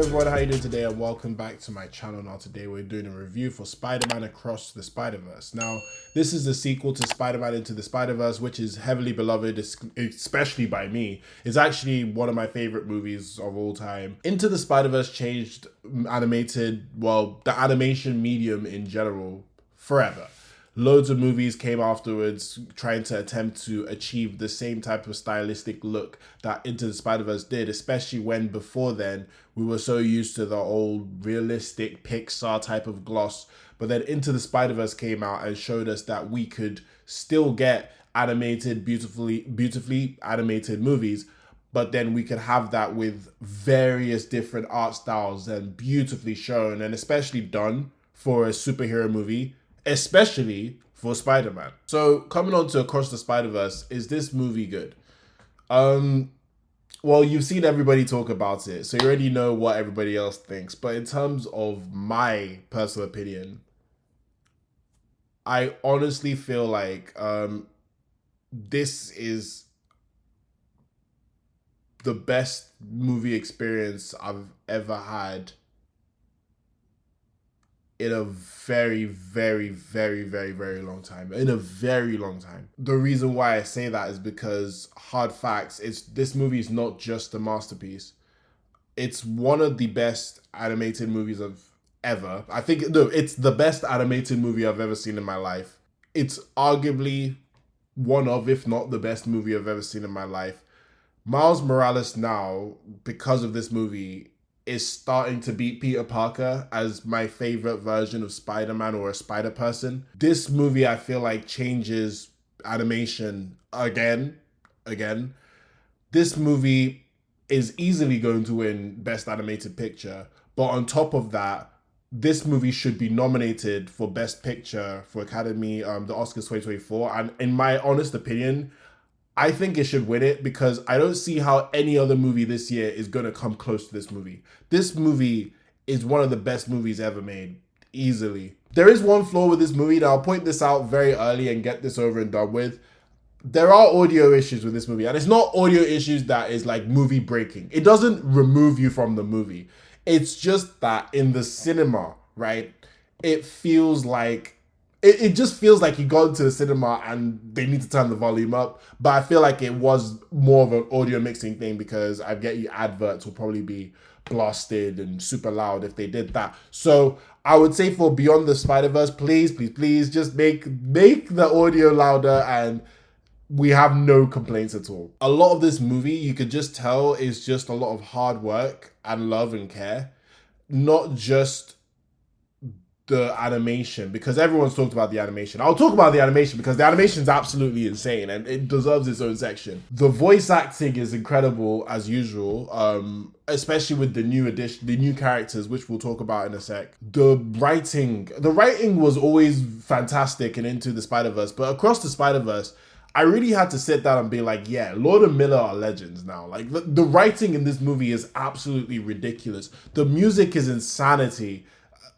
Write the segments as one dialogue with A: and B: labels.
A: everyone, how you doing today, and welcome back to my channel. Now today we're doing a review for Spider-Man Across the Spider-Verse. Now this is the sequel to Spider-Man Into the Spider-Verse, which is heavily beloved, especially by me. It's actually one of my favorite movies of all time. Into the Spider-Verse changed the animation medium in general forever. Loads of movies came afterwards trying to attempt to achieve the same type of stylistic look that Into the Spider-Verse did, especially when before then we were so used to the old realistic Pixar type of gloss. But then Into the Spider-Verse came out and showed us that we could still get animated, beautifully animated movies, but then we could have that with various different art styles and beautifully shown, and especially done for a superhero movie, especially for Spider-Man. So coming on to Across the Spider-Verse, is this movie good? Well, you've seen everybody talk about it, so you already know what everybody else thinks. But in terms of my personal opinion, I honestly feel like this is the best movie experience I've ever had in a very, very, very, very, very long time. In a very long time. The reason why I say that is because, hard facts, this movie is not just a masterpiece. It's one of the best animated movies of ever. It's the best animated movie I've ever seen in my life. It's arguably one of, if not the best movie I've ever seen in my life. Miles Morales now, because of this movie, is starting to beat Peter Parker as my favorite version of Spider-Man or a Spider-Person. This movie, I feel like, changes animation again. This movie is easily going to win Best Animated Picture, but on top of that, this movie should be nominated for Best Picture for Academy, the Oscars 2024. And in my honest opinion, I think it should win it because I don't see how any other movie this year is going to come close to this movie. This movie is one of the best movies ever made, easily. There is one flaw with this movie, and I'll point this out very early and get this over and done with. There are audio issues with this movie, and it's not audio issues that is like movie breaking. It doesn't remove you from the movie. It's just that in the cinema, right, it feels like It just feels like you got into the cinema and they need to turn the volume up. But I feel like it was more of an audio mixing thing because I get you adverts will probably be blasted and super loud if they did that. So I would say for Beyond the Spider-Verse, please just make the audio louder and we have no complaints at all. A lot of this movie, you could just tell, is just a lot of hard work and love and care. Not just the animation, because everyone's talked about the animation. I'll talk about the animation because the animation is absolutely insane and it deserves its own section. The voice acting is incredible as usual, especially with the new characters, which we'll talk about in a sec. The writing was always fantastic in Into the Spider-Verse, but Across the Spider-Verse, I really had to sit down and be like, yeah, Lord and Miller are legends now. Like the writing in this movie is absolutely ridiculous. The music is insanity.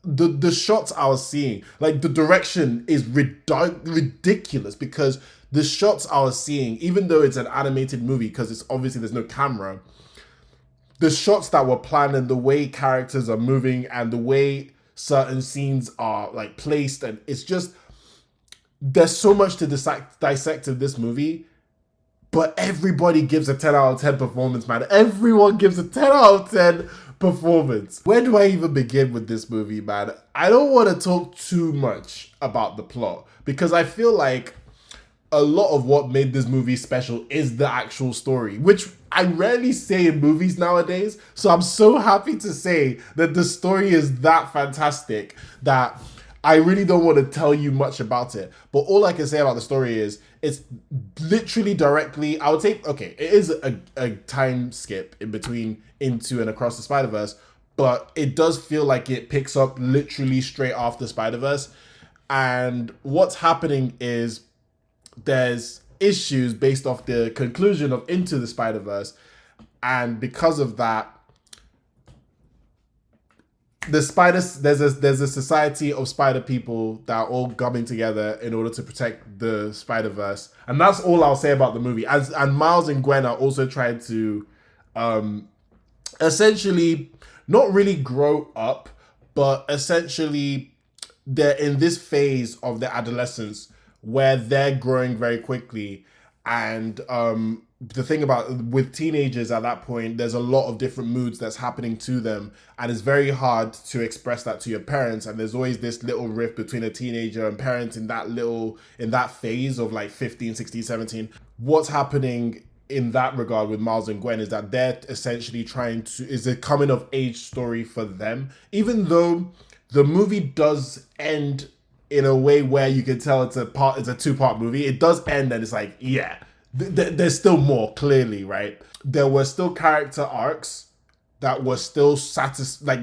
A: The shots I was seeing, like the direction is ridiculous because the shots I was seeing, even though it's an animated movie, because it's obviously there's no camera, the shots that were planned and the way characters are moving and the way certain scenes are like placed, and it's just, there's so much to dissect in this movie. But everybody gives a 10 out of 10 performance, man. Everyone gives a 10 out of 10 performance. Where do I even begin with this movie, man? I don't want to talk too much about the plot because I feel like a lot of what made this movie special is the actual story, which I rarely say in movies nowadays. So I'm so happy to say that the story is that fantastic that I really don't want to tell you much about it. But all I can say about the story is it's literally directly, I would say, okay, it is a time skip in between Into and Across the Spider-Verse, but it does feel like it picks up literally straight after Spider-Verse. And what's happening is there's issues based off the conclusion of Into the Spider-Verse. And because of that, there's a society of spider people that are all coming together in order to protect the Spider-Verse. And that's all I'll say about the movie. And Miles and Gwen are also trying to essentially not really grow up, but essentially they're in this phase of their adolescence where they're growing very quickly. And the thing about with teenagers at that point, there's a lot of different moods that's happening to them, and it's very hard to express that to your parents. And there's always this little rift between a teenager and parents in that phase of like 15, 16, 17. What's happening in that regard with Miles and Gwen is that they're essentially is a coming of age story for them, even though the movie does end in a way where you can tell it's a 2-part movie. It does end and it's like, yeah, there's still more, clearly, right? There were still character arcs that were still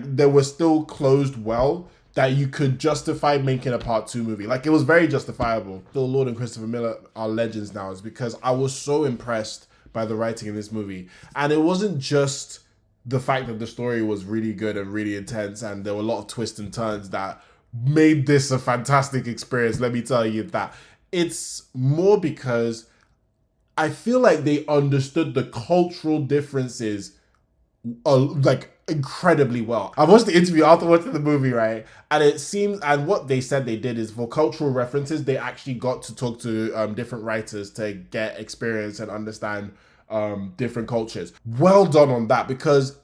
A: they were still closed well, that you could justify making a part 2 movie. Like, it was very justifiable. Phil Lord and Christopher Miller are legends now, is because I was so impressed by the writing in this movie. And it wasn't just the fact that the story was really good and really intense, and there were a lot of twists and turns that made this a fantastic experience. Let me tell you that. It's more because I feel like they understood the cultural differences like incredibly well. I watched the interview after watching the movie, right? And it seems, and what they said they did is, for cultural references, they actually got to talk to different writers to get experience and understand different cultures. Well done on that, because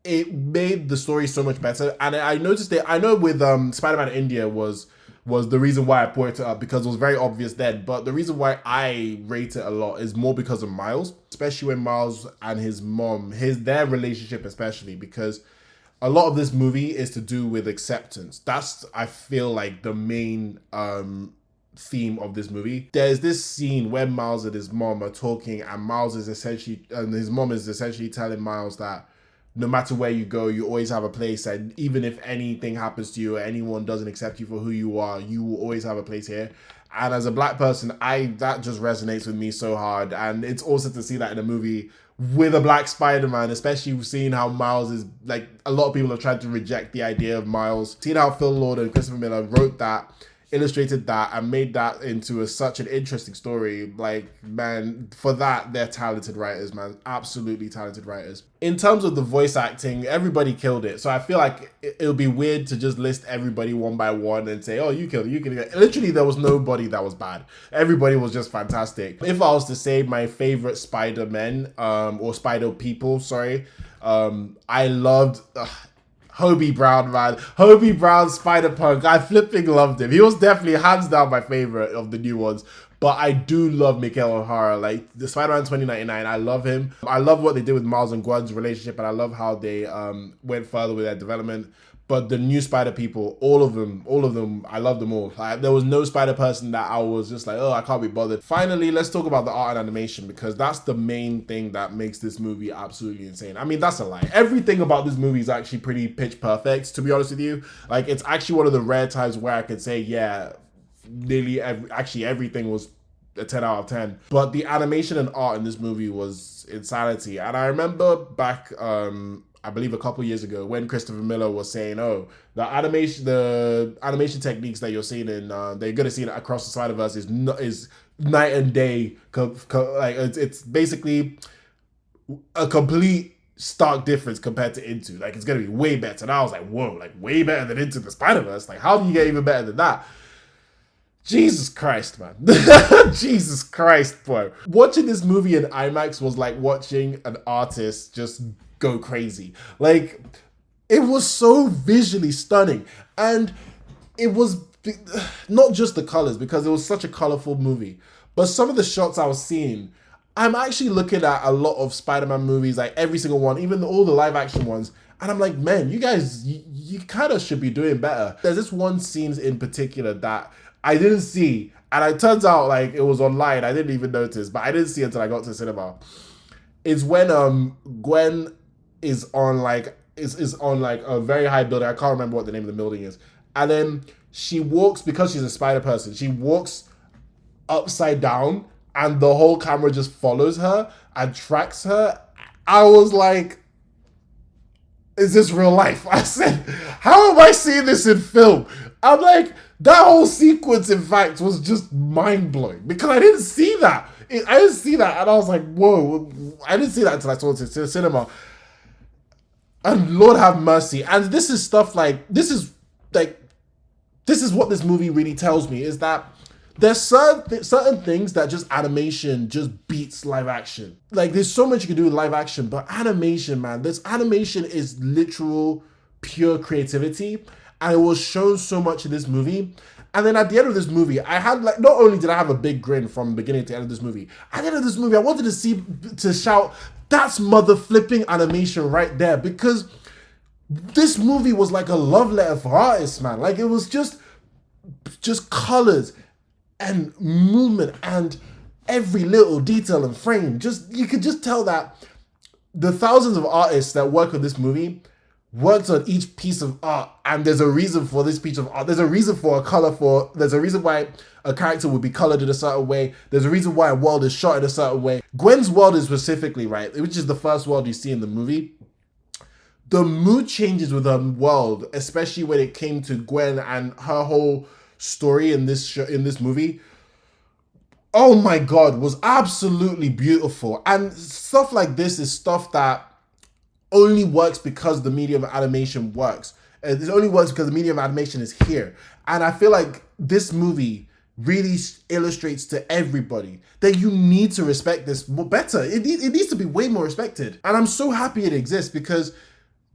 A: it made the story so much better. And I noticed it. I know with Spider-Man India was the reason why I brought it up, because it was very obvious then. But the reason why I rate it a lot is more because of Miles, especially when Miles and his mom, their relationship especially, because a lot of this movie is to do with acceptance. That's, I feel like, the main theme of this movie. There's this scene where Miles and his mom are talking, and his mom is essentially telling Miles that no matter where you go, you always have a place, and even if anything happens to you or anyone doesn't accept you for who you are, you will always have a place here. And as a black person, that just resonates with me so hard. And it's awesome to see that in a movie with a black Spider-Man, especially seeing how Miles is, like, a lot of people have tried to reject the idea of Miles. Seeing how Phil Lord and Christopher Miller wrote that, illustrated that, and made that into such an interesting story. Like, man, for that, they're talented writers, man. Absolutely talented writers. In terms of the voice acting, everybody killed it. So I feel like it would be weird to just list everybody one by one and say, oh, you killed it. Literally, there was nobody that was bad. Everybody was just fantastic. If I was to say my favorite Spider-Men, or Spider-People, sorry, I loved... Hobie Brown, man. Hobie Brown, Spider-Punk. I flipping loved him. He was definitely hands down my favorite of the new ones. But I do love Mikael O'Hara. Like, the Spider-Man 2099, I love him. I love what they did with Miles and Gwen's relationship, and I love how they went further with their development. But the new Spider-People, all of them, I love them all. Like, there was no Spider-Person that I was just like, oh, I can't be bothered. Finally, let's talk about the art and animation, because that's the main thing that makes this movie absolutely insane. I mean, that's a lie. Everything about this movie is actually pretty pitch perfect, to be honest with you. Like, it's actually one of the rare times where I could say, yeah, everything was a 10 out of 10. But the animation and art in this movie was insanity. And I remember back... I believe a couple years ago, when Christopher Miller was saying, oh, the animation techniques that you're seeing in, that you're going to see across the Spider-Verse is night and day. Like, it's basically a complete stark difference compared to Into. Like, it's going to be way better. And I was like, whoa, like, way better than Into the Spider-Verse. Like, how do you get even better than that? Jesus Christ, man. Jesus Christ, bro. Watching this movie in IMAX was like watching an artist just go crazy. Like, it was so visually stunning, and it was not just the colors, because it was such a colorful movie, but some of the shots I was seeing, I'm actually looking at a lot of Spider-Man movies, like every single one, even all the live action ones, and I'm like, man, you guys, you kind of should be doing better. There's this one scene in particular that I didn't see, and it turns out like it was online. I didn't even notice, but I didn't see it until I got to the cinema. It's when Gwen is on like a very high building. I can't remember what the name of the building is. And then she walks, because she's a spider person, she walks upside down, and the whole camera just follows her and tracks her. I was like, is this real life? I said, how am I seeing this in film? I'm like, that whole sequence, in fact, was just mind-blowing, because I didn't see that. And I was like, whoa. I didn't see that until I saw it in the cinema. And Lord have mercy. And this is stuff like this is what this movie really tells me, is that there's certain things that just animation just beats live action. Like there's so much you can do with live action, but animation, man, this animation is literal pure creativity, and it was shown so much in this movie. And then at the end of this movie, I had like, not only did I have a big grin from beginning to end of this movie, at the end of this movie, I wanted to shout, "That's mother flipping animation right there," because this movie was like a love letter for artists, man. Like it was just colors and movement and every little detail and frame. Just you could just tell that the thousands of artists that work on this movie worked on each piece of art, and there's a reason for this piece of art. There's a reason for a color for. There's a reason why a character would be colored in a certain way. There's a reason why a world is shot in a certain way. Gwen's world is specifically, right, which is the first world you see in the movie. The mood changes with her world, especially when it came to Gwen and her whole story in this in this movie. Oh my God, was absolutely beautiful. And stuff like this is stuff that only works because the medium of animation works. It only works because the medium of animation is here. And I feel like this movie really illustrates to everybody that you need to respect this better. It needs to be way more respected. And I'm so happy it exists, because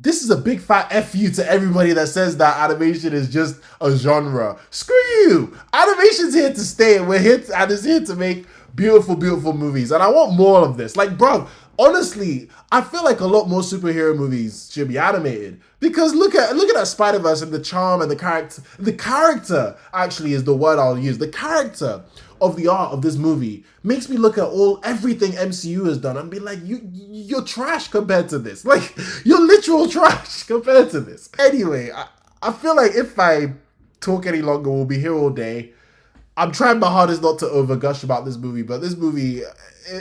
A: this is a big fat F you to everybody that says that animation is just a genre. Screw you! Animation's here to stay, and it's here to make beautiful, beautiful movies. And I want more of this. Like, bro, honestly, I feel like a lot more superhero movies should be animated. Because look at that Spider-Verse and the charm and the character. The character actually is the word I'll use. The character of the art of this movie makes me look at everything MCU has done and be like, you're trash compared to this. Like, you're literal trash compared to this. Anyway, I feel like if I talk any longer, we'll be here all day. I'm trying my hardest not to overgush about this movie, but this movie,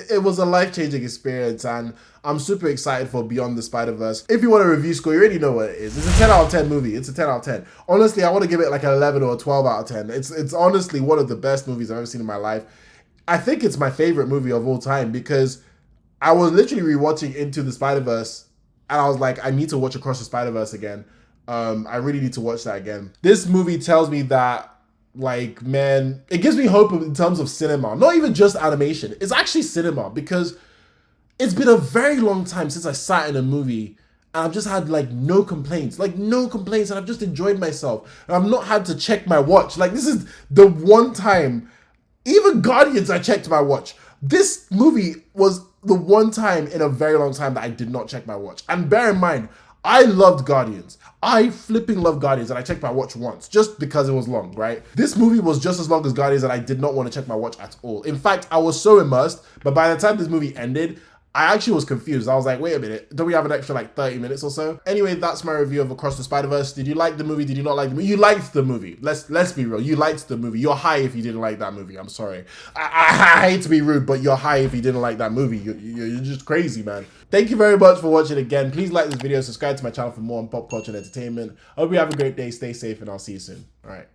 A: it was a life-changing experience, and I'm super excited for Beyond the Spider-Verse. If you want a review score, you already know what it is. It's a 10 out of 10 movie. It's a 10 out of 10. Honestly, I want to give it like an 11 or a 12 out of 10. It's honestly one of the best movies I've ever seen in my life. I think it's my favorite movie of all time, because I was literally rewatching Into the Spider-Verse, and I was like, I need to watch Across the Spider-Verse again. I really need to watch that again. This movie tells me that, like, man, it gives me hope in terms of cinema. Not even just animation. It's actually cinema, because it's been a very long time since I sat in a movie and I've just had like no complaints, and I've just enjoyed myself. And I've not had to check my watch. Like, this is the one time, even Guardians, I checked my watch. This movie was the one time in a very long time that I did not check my watch. And bear in mind, I loved Guardians. I flipping love Guardians, and I checked my watch once just because it was long, right? This movie was just as long as Guardians, and I did not want to check my watch at all. In fact, I was so immersed, but by the time this movie ended, I actually was confused. I was like, wait a minute, don't we have an extra like 30 minutes or so? Anyway, that's my review of Across the Spider-Verse. Did you like the movie? Did you not like the movie? You liked the movie. Let's be real. You liked the movie. You're high if you didn't like that movie. I'm sorry. I hate to be rude, but you're high if you didn't like that movie. You're just crazy, man. Thank you very much for watching again. Please like this video, subscribe to my channel for more on pop culture and entertainment. I hope you have a great day, stay safe, and I'll see you soon. All right.